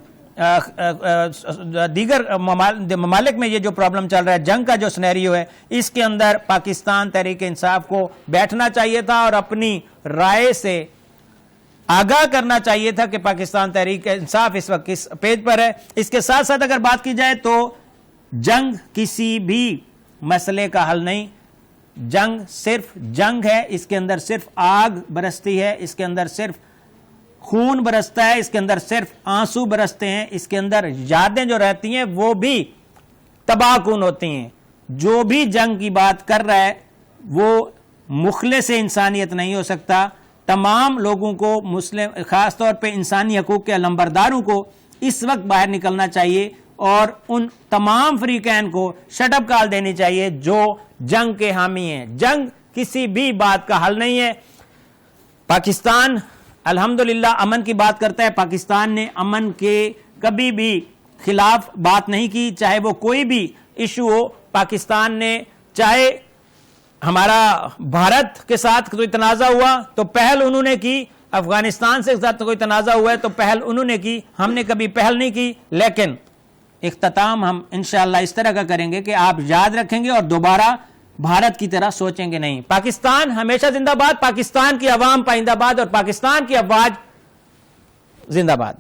دیگر ممالک میں یہ جو پرابلم چل رہا ہے، جنگ کا جو سینیریو ہے، اس کے اندر پاکستان تحریک انصاف کو بیٹھنا چاہیے تھا اور اپنی رائے سے آگاہ کرنا چاہیے تھا کہ پاکستان تحریک انصاف اس وقت کس پیج پر ہے۔ اس کے ساتھ ساتھ اگر بات کی جائے تو جنگ کسی بھی مسئلے کا حل نہیں، جنگ صرف جنگ ہے، اس کے اندر صرف آگ برستی ہے، اس کے اندر صرف خون برستا ہے، اس کے اندر صرف آنسو برستے ہیں، اس کے اندر یادیں جو رہتی ہیں وہ بھی تباہ کن ہوتی ہیں۔ جو بھی جنگ کی بات کر رہا ہے وہ مخلص انسانیت نہیں ہو سکتا۔ تمام لوگوں کو، مسلم خاص طور پہ انسانی حقوق کے علمبرداروں کو اس وقت باہر نکلنا چاہیے اور ان تمام فریقین کو شٹ اپ کال دینی چاہیے جو جنگ کے حامی ہیں۔ جنگ کسی بھی بات کا حل نہیں ہے۔ پاکستان الحمدللہ امن کی بات کرتا ہے، پاکستان نے امن کے کبھی بھی خلاف بات نہیں کی، چاہے وہ کوئی بھی ایشو ہو۔ پاکستان نے چاہے ہمارا بھارت کے ساتھ کوئی تنازع ہوا تو پہل انہوں نے کی، افغانستان سے ساتھ کوئی تنازع ہوا ہے تو پہل انہوں نے کی، ہم نے کبھی پہل نہیں کی۔ لیکن اختتام ہم انشاءاللہ اس طرح کا کریں گے کہ آپ یاد رکھیں گے اور دوبارہ بھارت کی طرح سوچیں گے نہیں۔ پاکستان ہمیشہ زندہ باد، پاکستان کی عوام پائندہ باد اور پاکستان کی افواج زندہ باد۔